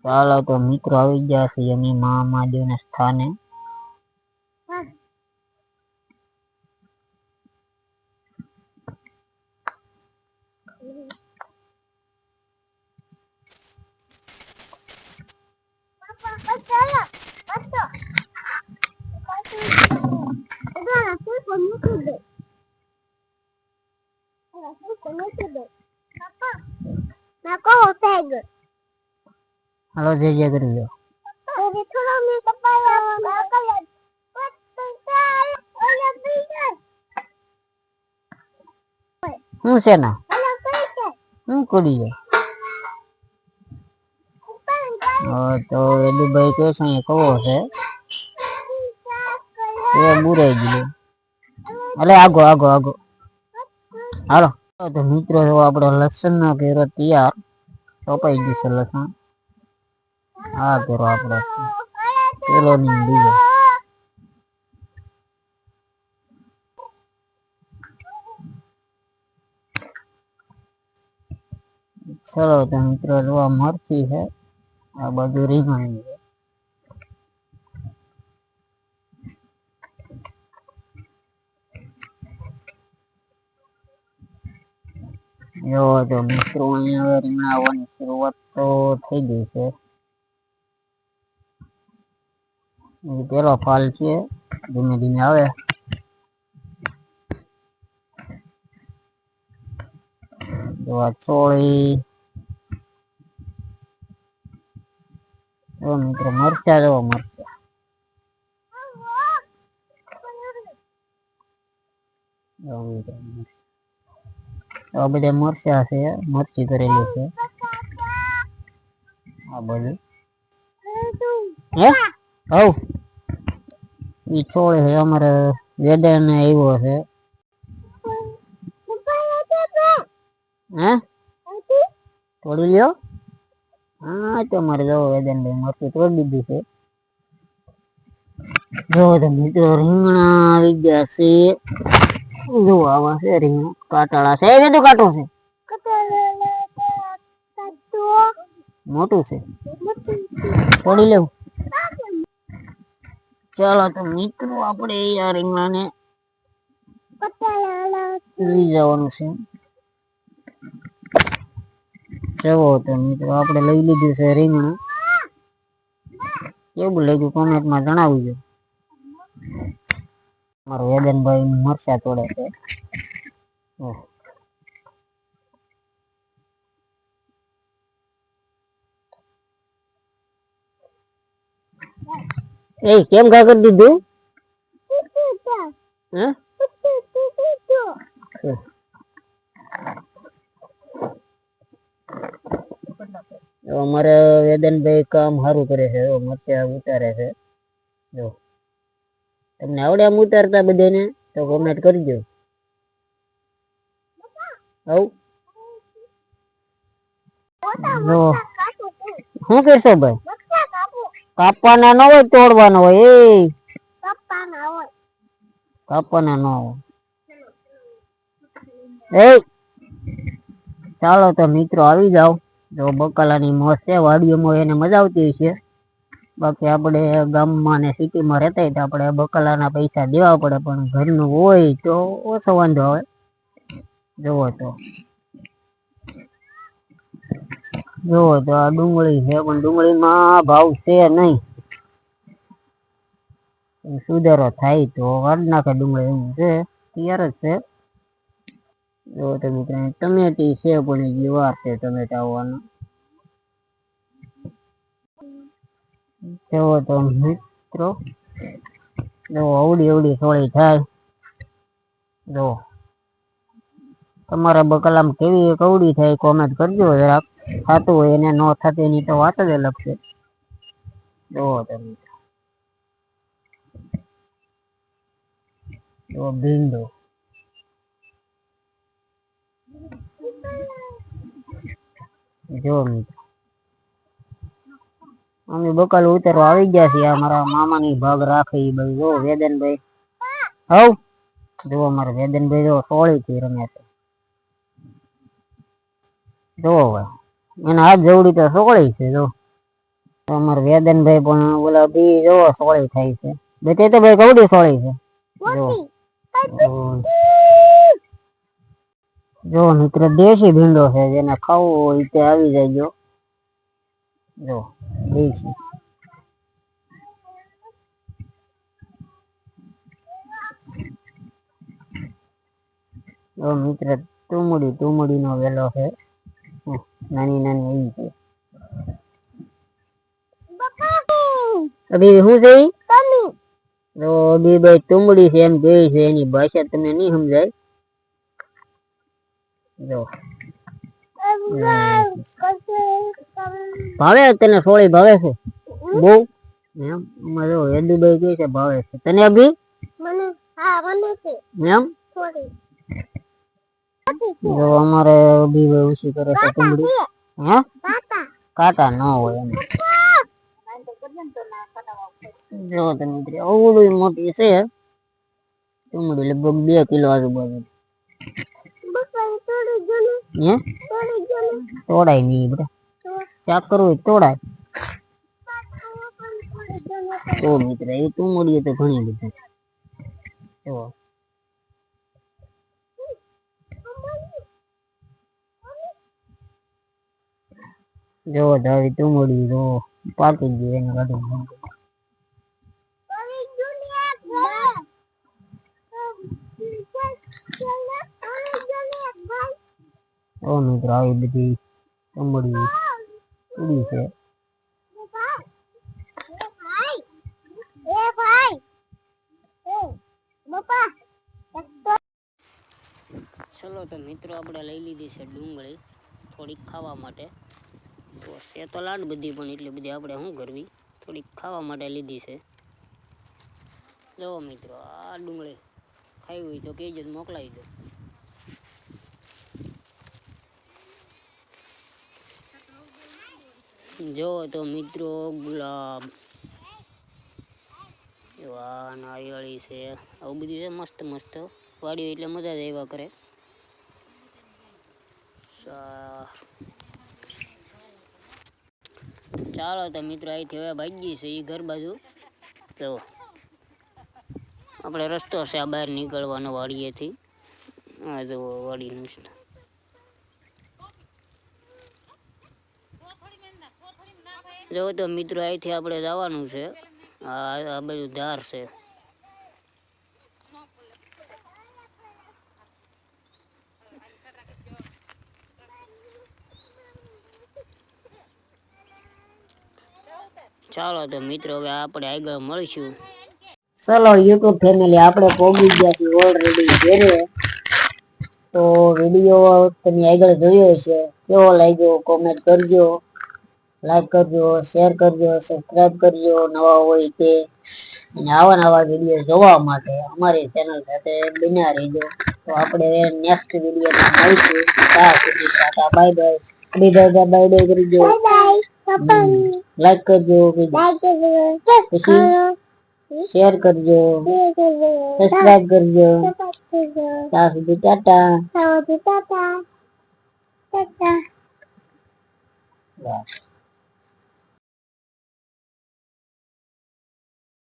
ચાલો તો મિત્રો આવી ગયા છે અમે મહામહાદેવ ના સ્થાને. હાલો જય જય કરી લો. શું છે ના શું કરી તો એડુભાઈ કે છે કવો છે એ બુરાઈ ગયું. અલે આગો આગો આગો હાલો તો મિત્રો આપડે લસણ નો ઘેરો તૈયાર કપાઈ ગયું છે લસણ. હા ઘેરો આપડે પેલો ની બીજો. ચલો તો મિત્રો જોવા મરચી છે આ બધું રીંગણ છે. એવો તો મિત્રો અહીંયા રીંગણા આવવાની શરૂઆત તો થઈ ગઈ છે. પેલો ફાલ છે ધીમે ધીમે આવે. ચોળી મિત્રો મરચા જો મરચા બધા મરચા છે મરચી કરેલી છે આ બધું હે હવ ઈ છોડ છે અમારે વેદન આવ્યો છે હે તોડી લ્યો. હા તો મારે જો વેદન ભાઈ મરચું તોડી દીધું છે. જો તો મિત્રો રીંગણા આવી ગયા છે. જો આવા છે રીંગણા કાટાળા છે એ બધું કાટું છે મોટું છે તોડી લેવું. ચાલો તો મિત્રો આપણે આ રીંગણા ને લઈ જવાનું છે. ચલો તો મિત્રો આપણે લઈ લીધું છે રીંગણું. કેવું લાગ્યું કોમેન્ટમાં જણાવજો. મારો વેદનભાઈ મરચા તોડે છે. એ કેમ ઘા કરી દીધું અમારે વેદનભાઈ કામ સારું કરે છે મરચા ઉતારે છે. જો તમને આવડે આમ ઉતારતા બધાને તો કોમેન્ટ કરજો. શું કરશો ભાઈ કાપવાના ન હોય તોડવાનો હોય એ કાપવાના ન હોય એ. ચાલો તો મિત્રો આવી જાવ. જો બકાલાની મોજ છે વાડીઓમાં એને મજા આવતી છે. બાકી આપણે ગામમાં ને સિટીમાં રહેતા હોય તો આપણે બકાલાના પૈસા દેવા પડે પણ ઘરનું હોય તો ઓછો વાંધો આવે. જોવો તો આ ડુંગળી છે પણ ડુંગળીમાં ભાવ છે નહીં. સુધારો થાય તો કાઢ નાખે ડુંગળી એવું છે તૈયાર જ છે. જો તો મિત્રો ટમેટી છે પણ એ વાર છે ટમેટા આવવાનું. જોવો તો મિત્રો જો અવડી અવડી સોળી થાય. જો તમારા બકાલામાં કેવી કવડી થાય કોમેન્ટ કરજો જરાક. થતું હોય એને ન થતી એની તો વાત જ અલગ છે. જોવો તમે જો ભીંડો જો અમે બકાલ ઉતારવા આવી ગયા છીએ. અમારા મામાની ભાગ રાખે એ ભાઈ જો વેદનભાઈ હવ જો અમારે વેદનભાઈ જો સોળી થી રમે છે. જો ભાઈ એને હાથ જેવડી તો સોળી છે. જો અમાર વેદનભાઈ પણ ઓલા બી જોવો સોળી થાય છે બેટે તો ભાઈ કવડી સોળી છે જો મિત્ર દેશી ભીંડો છે જેને ખાવું હોય તે આવી જાય જો દેશી જો મિત્ર તુમડી નો વેલો છે નાની નાની એવી છે અભી હું જઈ તો બી ભાઈ તુમડી છે એમ જોઈ છે એની ભાષા તમને નહીં સમજાય જો ભાવે તને સોળી ભાવે છે બહુ એમ અમારે જો હેદુભાઈ કહે છે ભાવે છે તને અભી એમ જો અમારે અભી ભાઈ ઉછી કરે છે તુમડી હે કાંટા ન હોય એમ જો તમે ઓવડું મોટી છે તુમડી લગભગ 2 કિલો આજુબાજુ તોડાય નહીં બધા ચાક કરવું તોડાય તો મિત્ર એ તુમડી તો ઘણી બધી જો ધાવી તુમડી જો પાકી ગઈ એને કાઢું ઓ મિત્ર આવી બધી તુમડી ઉડી છે ચલો તો મિત્રો આપણે લઈ લીધી છે ડુંગળી થોડીક ખાવા માટે તો છે તો લાડ બધી પણ એટલી બધી આપણે શું કરવી થોડીક ખાવા માટે લીધી છે જો મિત્રો આ ડુંગળી ખાવી હોય તો કહેજો મોકલાવી દો જો તો મિત્રો ગુલાબ આ નારિયેળી છે આવું બધું છે મસ્ત મસ્ત વાડીઓ એટલે મજા જ આવ્યા કરે ચાલો તો મિત્રો અહીંથી હવે ભાગી છે એ ઘર બાજુ તો આપણે રસ્તો છે આ બહાર નીકળવાનો વાડીએથી આ જો વાડીનું જો તો મિત્રો અહીંથી આપણે જવાનું છે આ બધું ધાર છે ચાલો તો મિત્રો હવે આપણે આગળ મળીશું ચલો યુટ્યુબ ફેમિલી આપણે પહોંચી ગયા છીએ ઓલરેડી ઘરે તો વિડીયો તમે આગળ જોયો છે કેવો લાગ્યો કોમેન્ટ કરજો લાઈક કરજો શેર કરજો સબસ્ક્રાઇબ કરજો નવા હોય તે અને આવા વિડીયો જોવા માટે અમારી ચેનલ સાથે બન્યા રહેજો તો આપણે નેક્સ્ટ વિડીયોમાં મળીશું ત્યાં સુધી ટાટા બાય બાય બાય કરજો લાઈક કરજો પછી શેર કરજો સબસ્ક્રાઇબ કરજો ત્યાં સુધી ટાટા